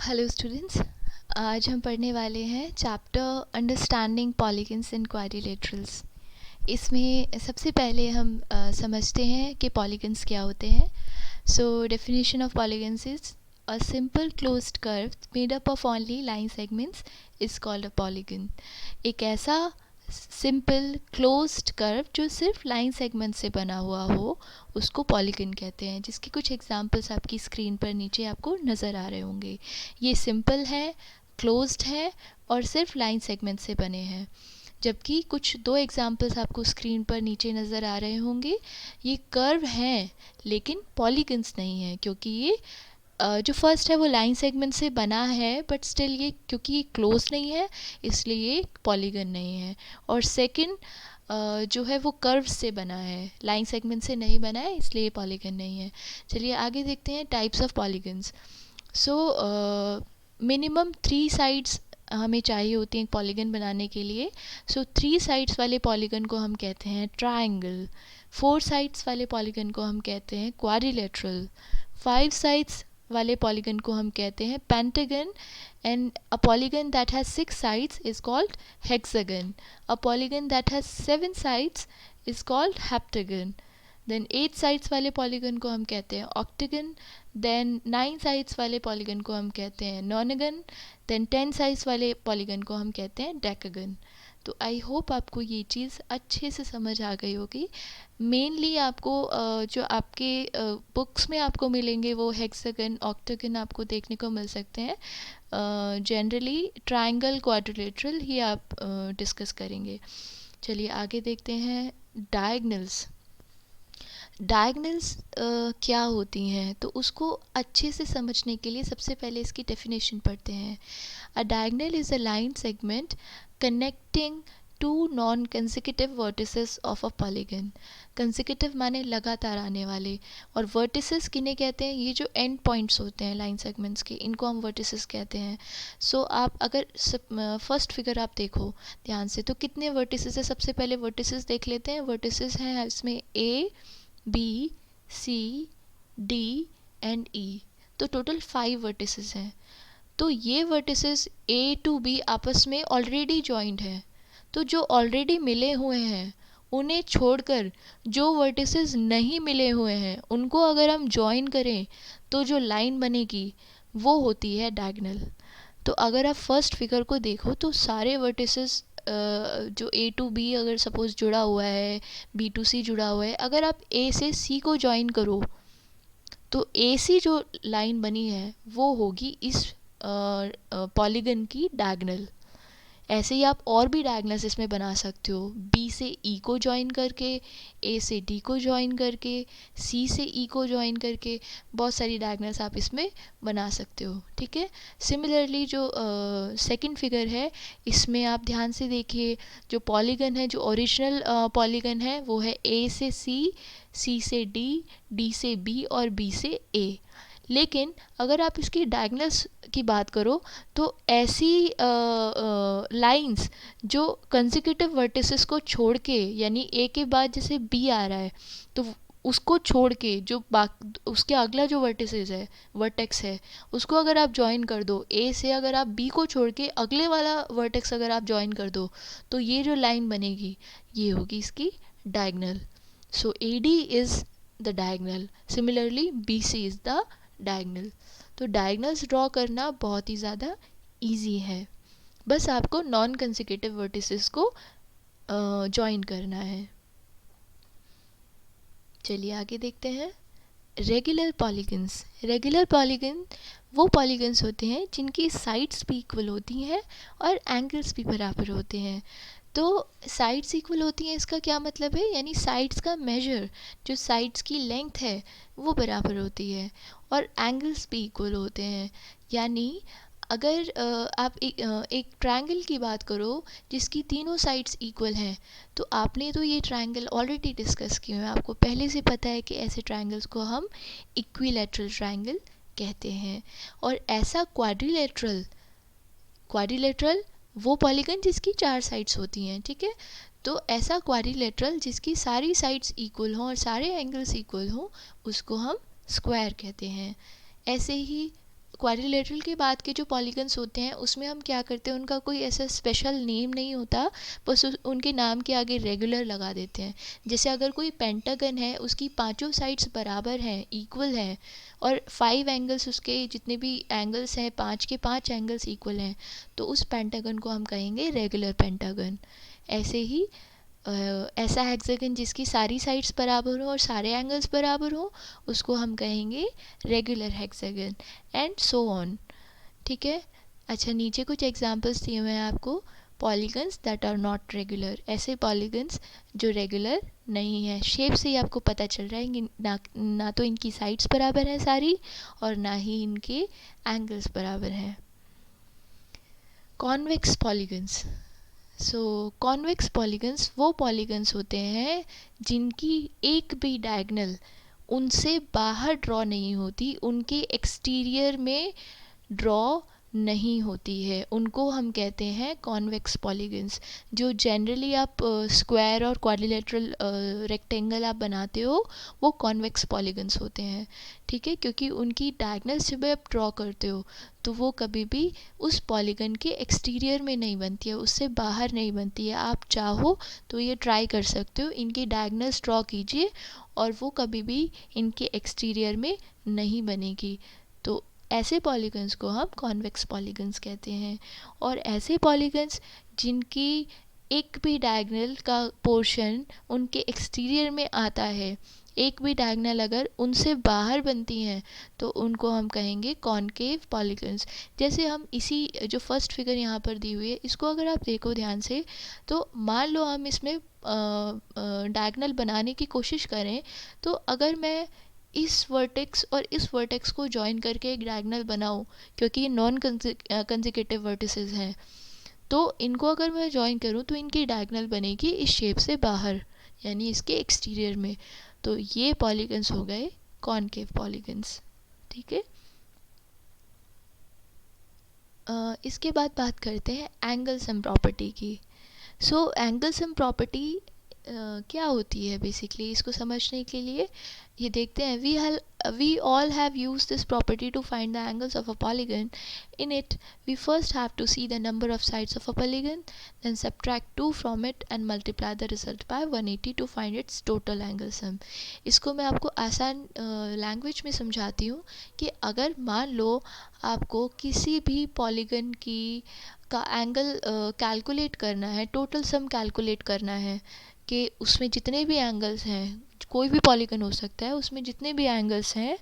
Hello students. आज हम पढ़ने वाले हैं chapter understanding polygons and quadrilaterals. इसमें सबसे पहले हम समझते हैं कि पॉलीगन्स क्या होते हैं। So definition of polygons is a simple closed curve made up of only line segments is called a polygon. एक ऐसा सिंपल क्लोज्ड कर्व जो सिर्फ लाइन सेगमेंट से बना हुआ हो उसको पॉलीगन कहते हैं, जिसके कुछ एग्जांपल्स आपकी स्क्रीन पर नीचे आपको नज़र आ रहे होंगे। ये सिंपल है, क्लोज्ड है और सिर्फ लाइन सेगमेंट से बने हैं। जबकि कुछ दो एग्जांपल्स आपको स्क्रीन पर नीचे नज़र आ रहे होंगे, ये कर्व हैं लेकिन पॉलीगन्स नहीं हैं, क्योंकि ये जो फर्स्ट है वो लाइन सेगमेंट से बना है बट स्टिल ये क्योंकि ये क्लोज नहीं है इसलिए ये पॉलीगन नहीं है। और सेकंड जो है वो कर्व से बना है, लाइन सेगमेंट से नहीं बना है इसलिए ये पॉलीगन नहीं है। चलिए आगे देखते हैं types of polygons. So minimum 3 sides हमें चाहिए होती हैं पॉलीगन बनाने के लिए। सो 3 साइड्स वाले पॉलीगन को हम कहते हैं ट्रायंगल। 4 साइड्स वाले पॉलीगन को हम कहते हैं क्वाड्रिलेटरल। 5 साइड्स वाले पॉलीगन को हम कहते हैं pentagon. And a polygon that has 6 sides is called hexagon. A polygon that has 7 sides is called heptagon. Then 8 sides वाले पॉलीगन को हम कहते हैं ऑक्टागन। देन 9 साइड्स वाले पॉलीगन को हम कहते हैं नॉनागन। देन 10 साइड्स वाले पॉलीगन को हम कहते हैं डेकागन। तो आई होप आपको ये चीज़ अच्छे से समझ आ गई होगी। मेनली आपको जो आपके बुक्स में आपको मिलेंगे वो हेक्सागन ऑक्टागन आपको देखने को मिल सकते हैं। जनरली ट्रायंगल क्वाड्रिलेटरल ही आप डिस्कस करेंगे। चलिए आगे देखते हैं डायगनल्स। डायगनल्स क्या होती हैं, तो उसको अच्छे से समझने के लिए सबसे पहले इसकी डेफिनेशन पढ़ते हैं। A diagonal is a line segment connecting two non consecutive vertices of a polygon. Consecutive माने लगातार आने वाले, और वर्टिसेस किन्हें कहते हैं, ये जो एंड पॉइंट्स होते हैं लाइन सेगमेंट्स के, इनको हम वर्टिसेस कहते हैं। सो आप अगर फर्स्ट फिगर आप देखो ध्यान से तो कितने वर्टिसेस है, सबसे पहले वर्टिसेस देख लेते हैं। वर्टिसेस हैं इसमें A B C D and E, तो टोटल 5 वर्टिसेस हैं। तो ये वर्टिसेस ए टू बी आपस में ऑलरेडी जॉइंड है। तो जो ऑलरेडी मिले हुए हैं उन्हें छोड़कर जो वर्टिसेस नहीं मिले हुए हैं उनको अगर हम जॉइन करें तो जो लाइन बनेगी वो होती है डायगोनल। तो अगर आप फर्स्ट फिगर को देखो तो सारे वर्टिसेस जो ए टू बी अगर सपोज जुड़ा हुआ है, बी टू सी जुड़ा हुआ है, अगर आप ए से सी को ज्वाइन करो तो ए सी जो लाइन बनी है वो होगी इस पॉलीगन की डायगोनल। ऐसे ही आप और भी डायगोनल्स इसमें बना सकते हो, बी से ई को ज्वाइन करके, ए से डी को ज्वाइन करके, सी से ई को ज्वाइन करके, बहुत सारी डायगोनल्स आप इसमें बना सकते हो। ठीक है। सिमिलरली जो सेकंड फिगर है इसमें आप ध्यान से देखिए, जो पॉलीगन है, जो ओरिजिनल पॉलीगन है वो है ए से सी से डी, डी से बी और बी से ए। लेकिन अगर आप इसकी डायगोनल्स की बात करो तो ऐसी लाइंस जो कंसेक्यूटिव वर्टिसेस को छोड़ के, यानी ए के बाद जैसे बी आ रहा है तो उसको छोड़ के जो उसके अगला जो वर्टिसेस है, वर्टेक्स है, उसको अगर आप ज्वाइन कर दो, ए से अगर आप बी को छोड़ के अगले वाला वर्टेक्स अगर आप ज्वाइन कर दो तो ये जो लाइन बनेगी ये होगी इसकी diagonal. So A D is the diagonal, similarly B C is the diagonal. तो डायगोनल्स ड्रॉ करना बहुत ही ज़्यादा इजी है, बस आपको नॉन कंसेक्यूटिव वर्टिसेस को ज्वाइन करना है। चलिए आगे देखते हैं रेगुलर पॉलीगन्स। रेगुलर पॉलीगन वो पॉलीगन्स होते हैं जिनकी साइड्स भी इक्वल होती हैं और एंगल्स भी बराबर होते हैं। तो साइड्स इक्वल होती हैं इसका क्या मतलब है, यानी साइड्स का मेजर, जो साइड्स की लेंथ है वो बराबर होती है और एंगल्स भी इक्वल होते हैं। यानी अगर आप एक ट्रायंगल की बात करो जिसकी तीनों साइड्स इक्वल हैं, तो आपने तो ये ट्रायंगल ऑलरेडी डिस्कस किए हैं, आपको पहले से पता है कि ऐसे ट्रायंगल्स को हम इक्विलैटरल ट्रायंगल कहते हैं। और ऐसा क्वाड्रिलेटरल, क्वाड्रिलेटरल वो पॉलीगन जिसकी 4 साइड्स होती हैं। ठीक है। तो ऐसा क्वाड्रिलेटरल जिसकी सारी साइड्स इक्वल हों और सारे एंगल्स इक्वल हों उसको हम स्क्वायर कहते हैं। ऐसे ही क्वाड्रिलेटरल के बाद के जो पॉलीगन्स होते हैं उसमें हम क्या करते हैं, उनका कोई ऐसा स्पेशल नेम नहीं होता, बस उनके नाम के आगे रेगुलर लगा देते हैं। जैसे अगर कोई पेंटागन है, उसकी पांचों साइड्स बराबर हैं, इक्वल हैं, और 5 एंगल्स, उसके जितने भी एंगल्स हैं, 5 के 5 एंगल्स इक्वल हैं, तो उस पेंटागन को हम कहेंगे रेगुलर पेंटागन। ऐसे ही ऐसा हेक्सागन जिसकी सारी साइड्स बराबर हो और सारे एंगल्स बराबर हो, उसको हम कहेंगे regular hexagon, and so on. ठीक है। अच्छा, नीचे कुछ एग्जांपल्स दिए हुए हैं आपको। Polygons that are not regular, ऐसे पॉलीगन्स जो रेगुलर नहीं है। शेप से ही आपको पता चल रहा है कि ना तो इनकी साइड्स बराबर हैं सारी, और ना ही इनके एंगल्स बराबर हैं। Convex polygons. So convex polygons वो पॉलीगन्स होते हैं जिनकी एक भी डायगोनल उनसे बाहर ड्रॉ नहीं होती, उनके एक्सटीरियर में ड्रॉ नहीं होती है, उनको हम कहते हैं कॉन्वेक्स पॉलीगन्स। जो जनरली आप स्क्वायर और क्वाड्रिलेटरल रेक्टेंगल आप बनाते हो, वो कॉन्वेक्स पॉलीगन्स होते हैं। ठीक है, क्योंकि उनकी डायगोनल्स जब आप ड्रॉ करते हो तो वो कभी भी उस पॉलीगन के एक्सटीरियर में नहीं बनती है, उससे बाहर नहीं बनती है। आप चाहो तो ये ट्राई कर सकते हो, इनकी डायगोनल्स ड्रॉ कीजिए और वो कभी भी इनके एक्सटीरियर में नहीं बनेगी। तो ऐसे पॉलीगन्स को हम कॉन्वेक्स पॉलीगन्स कहते हैं। और ऐसे पॉलीगन्स जिनकी एक भी डायगोनल का पोर्शन उनके एक्सटीरियर में आता है, एक भी डायगोनल अगर उनसे बाहर बनती हैं, तो उनको हम कहेंगे कॉनकेव पॉलीगन्स। जैसे हम इसी जो फर्स्ट फिगर यहाँ पर दी हुई है, इसको अगर आप देखो ध्यान से, तो मान लो हम इसमें डायगोनल बनाने की कोशिश करें, तो अगर मैं इस वर्टेक्स और इस वर्टेक्स को जॉइन करके एक डायगोनल बनाऊं, क्योंकि ये नॉन कंसेक्यूटिव वर्टिसेस हैं, तो इनको अगर मैं जॉइन करूं तो इनकी डायगोनल बनेगी इस शेप से बाहर, यानी इसके एक्सटीरियर में। तो ये पॉलीगन्स हो गए कॉनकेव पॉलीगन्स। ठीक है। इसके बाद बात करते हैं एंगल सम प्रॉपर्टी की। सो एंगल सम प्रॉपर्टी क्या होती है बेसिकली, इसको समझने के लिए ये देखते हैं। we all have used this property to find the angles of a polygon. In it, we first have to see the number of sides of a polygon, then subtract 2 from it and multiply the result by 180 to find its total angle sum. इसको मैं आपको आसान language में समझाती हूँ कि अगर मान लो आपको किसी भी पॉलीगन की का एंगल कैलकुलेट करना है, टोटल सम कैलकुलेट करना है कि उसमें जितने भी एंगल्स हैं, कोई भी पॉलीगन हो सकता है, उसमें जितने भी एंगल्स हैं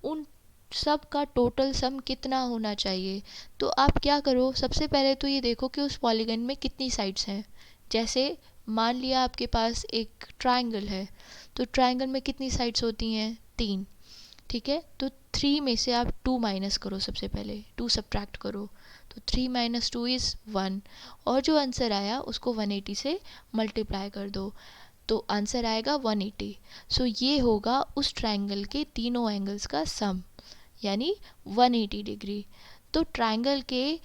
उन सब का टोटल सम कितना होना चाहिए। तो आप क्या करो, सबसे पहले तो ये देखो कि उस पॉलीगन में कितनी साइड्स हैं। जैसे मान लिया आपके पास एक ट्रायंगल है, तो ट्रायंगल में कितनी साइड्स होती हैं, 3। ठीक है, तो 3 में से आप 2 माइनस करो, सबसे पहले 2 सब्ट्रैक्ट करो, तो 3 माइनस 2 इज़ 1, और जो आंसर आया उसको 180 से मल्टीप्लाई कर दो, तो आंसर आएगा 180। सो ये होगा उस ट्रायंगल के तीनों एंगल्स का सम, यानी 180 डिग्री। तो ट्रायंगल के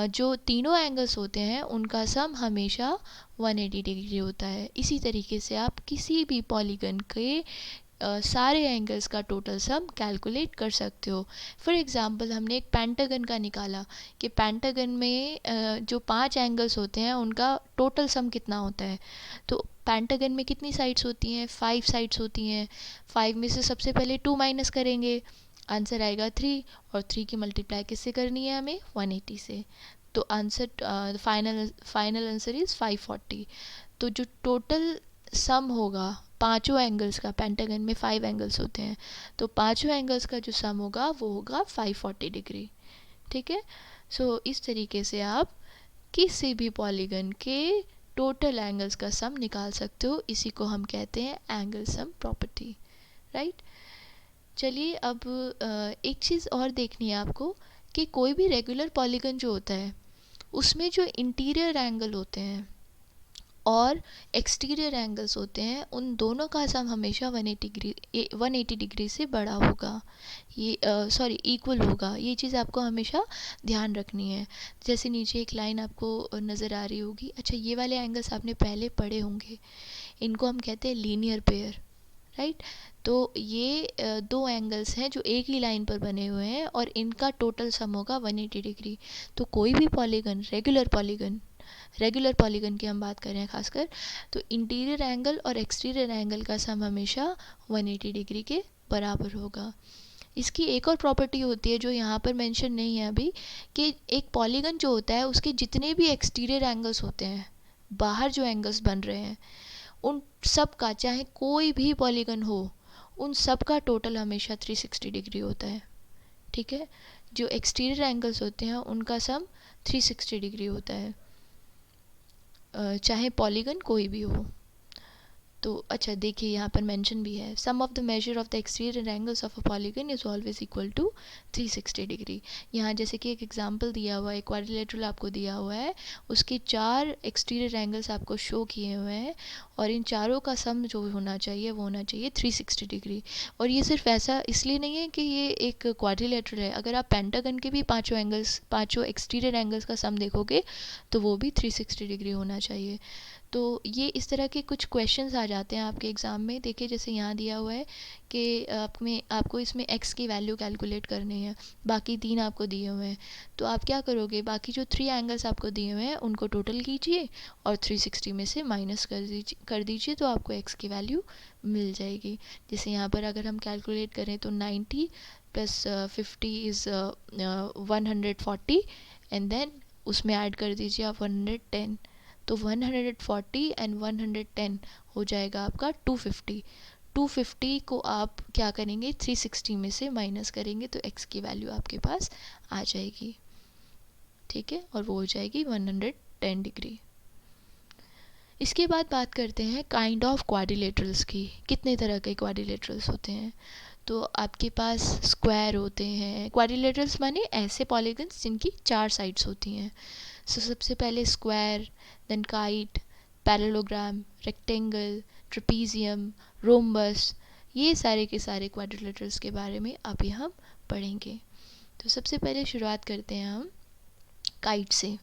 जो तीनों एंगल्स होते हैं उनका सम हमेशा 180 डिग्री होता है। इसी तरीके से आप किसी भी पॉलीगन के सारे एंगल्स का टोटल सम कैलकुलेट कर सकते हो। फॉर एग्ज़ाम्पल हमने एक पेंटागन का निकाला कि पेंटागन में जो 5 एंगल्स होते हैं उनका टोटल सम कितना होता है। तो पेंटागन में कितनी साइड्स होती हैं, 5 साइड्स होती हैं। 5 में से सबसे पहले 2 माइनस करेंगे, आंसर आएगा 3, और 3 की मल्टीप्लाई किससे करनी है हमें, 180 से। तो आंसर फाइनल आंसर इज़ 540। तो जो टोटल सम होगा पांचों एंगल्स का, पेंटागन में 5 एंगल्स होते हैं, तो पांचों एंगल्स का जो सम होगा वो होगा 540 डिग्री। ठीक है। सो इस तरीके से आप किसी भी पॉलीगन के टोटल एंगल्स का सम निकाल सकते हो। इसी को हम कहते हैं एंगल सम प्रॉपर्टी, राइट। चलिए अब एक चीज़ और देखनी है आपको कि कोई भी रेगुलर पॉलीगन जो होता है उसमें जो इंटीरियर एंगल होते हैं और एक्सटीरियर एंगल्स होते हैं, उन दोनों का सम हमेशा 180 डिग्री से बड़ा होगा, ये इक्वल होगा। ये चीज़ आपको हमेशा ध्यान रखनी है। जैसे नीचे एक लाइन आपको नज़र आ रही होगी। अच्छा, ये वाले एंगल्स आपने पहले पढ़े होंगे, इनको हम कहते हैं लीनियर पेयर, राइट। तो ये दो एंगल्स हैं जो एक ही लाइन पर बने हुए हैं और इनका टोटल सम होगा 180 डिग्री। तो कोई भी पॉलीगन, रेगुलर पॉलीगन की हम बात कर रहे हैं खासकर, तो इंटीरियर एंगल और एक्सटीरियर एंगल का सम हमेशा 180 डिग्री के बराबर होगा। इसकी एक और प्रॉपर्टी होती है जो यहाँ पर मेंशन नहीं है अभी, कि एक पॉलीगन जो होता है उसके जितने भी एक्सटीरियर एंगल्स होते हैं, बाहर जो एंगल्स बन रहे हैं, उन सब का, चाहे कोई भी पॉलीगन हो, उन सब का टोटल हमेशा 360 डिग्री होता है। ठीक है, जो एक्सटीरियर एंगल्स होते हैं उनका सम 360 डिग्री होता है, चाहे पॉलीगन कोई भी हो। तो अच्छा देखिए यहाँ पर मेंशन भी है, sum of the measure of the exterior angles of a polygon is always equal to 360 degree. यहाँ जैसे कि एक एग्जांपल दिया हुआ है, क्वाड्रिलेटरल आपको दिया हुआ है, उसके 4 एक्सटीरियर एंगल्स आपको शो किए हुए हैं और इन चारों का सम जो होना चाहिए वो होना चाहिए 360 डिग्री। और ये सिर्फ ऐसा इसलिए नहीं है कि ये एक क्वाड्रिलेटरल है, अगर आप पेंटागन के भी पाँचों एक्सटीरियर एंगल्स का सम देखोगे तो वो भी 360 डिग्री होना चाहिए। तो ये इस तरह के कुछ क्वेश्चंस आ जाते हैं आपके एग्ज़ाम में। देखिए जैसे यहाँ दिया हुआ है कि आपको इसमें x की वैल्यू कैलकुलेट करनी है, बाकी 3 आपको दिए हुए हैं। तो आप क्या करोगे, बाकी जो 3 एंगल्स आपको दिए हुए हैं उनको टोटल कीजिए और 360 में से माइनस कर दीजिए तो आपको x की वैल्यू मिल जाएगी। जैसे यहाँ पर अगर हम कैलकुलेट करें तो 90 प्लस 50 इज़ 140 एंड देन उसमें ऐड कर दीजिए आप 110, तो 140 एंड 110 हो जाएगा आपका 250। 250 को आप क्या करेंगे, 360 में से माइनस करेंगे तो x की वैल्यू आपके पास आ जाएगी। ठीक है, और वो हो जाएगी 110 डिग्री। इसके बाद बात करते हैं काइंड ऑफ क्वाड्रिलेटरल्स की। कितने तरह के क्वाड्रिलेटरल्स होते हैं, तो आपके पास स्क्वायर होते हैं। क्वाड्रिलेटरल्स माने ऐसे पॉलीगन्स जिनकी 4 साइड्स होती हैं। सो सबसे पहले square, then kite, parallelogram, rectangle, trapezium, rhombus, ये सारे के सारे क्वाड्रिलेटरल्स के बारे में अभी हम पढ़ेंगे। तो सबसे पहले शुरुआत करते हैं हम काइट से।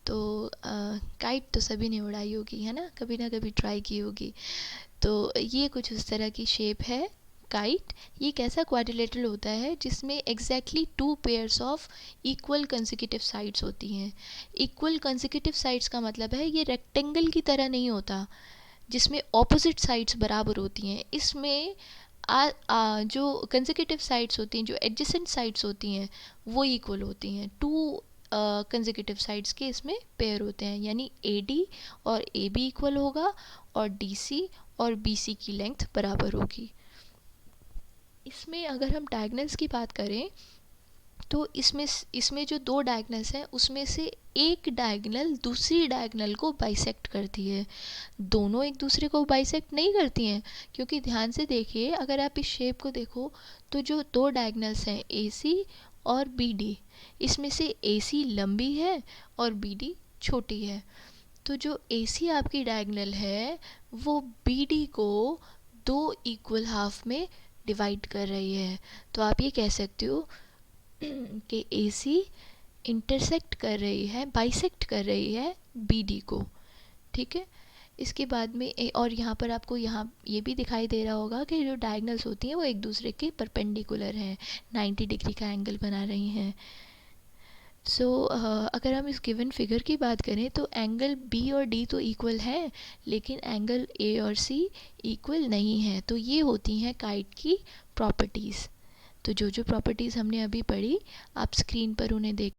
तो काइट तो सभी ने उड़ाई होगी, है ना कभी ट्राई की होगी। तो ये कुछ उस तरह की शेप है काइट। ये एक ऐसा क्वाड्रिलेटरल होता है जिसमें exactly 2 pairs of equal consecutive sides होती हैं। इक्वल कंसेक्यूटिव साइड्स का मतलब है ये रेक्टेंगल की तरह नहीं होता जिसमें ऑपोजिट साइड्स बराबर होती हैं। इसमें जो कंसेक्यूटिव साइड्स होती हैं, जो एडजेसेंट साइड्स होती हैं, वो इक्वल होती हैं। 2 कंसेक्यूटिव साइड्स के इसमें पेयर होते हैं, यानी AD और AB इक्वल होगा और DC और BC की लेंथ बराबर होगी। इसमें अगर हम डायगोनल्स की बात करें तो इसमें जो 2 डायगोनल्स हैं उसमें से एक डायगोनल दूसरी डायगोनल को बाइसेक्ट करती है। दोनों एक दूसरे को बाइसेक्ट नहीं करती हैं, क्योंकि ध्यान से देखिए अगर आप इस शेप को देखो तो जो 2 डायगोनल्स हैं AC और BD, इसमें से AC लंबी है और BD छोटी है। तो जो AC आपकी डायगोनल है वो BD को 2 इक्वल हाफ में डिवाइड कर रही है। तो आप ये कह सकते हो कि AC इंटरसेक्ट कर रही है, बाइसेक्ट कर रही है BD को। ठीक है, इसके बाद में और यहाँ पर आपको यहाँ ये भी दिखाई दे रहा होगा कि जो डायगोनल्स होती हैं वो एक दूसरे के परपेंडिकुलर हैं, 90 डिग्री का एंगल बना रही हैं। सो अगर हम इस गिवन फिगर की बात करें तो एंगल B और D तो इक्वल है, लेकिन एंगल A और C इक्वल नहीं है। तो ये होती हैं काइट की प्रॉपर्टीज़। तो जो प्रॉपर्टीज़ हमने अभी पढ़ी आप स्क्रीन पर उन्हें देख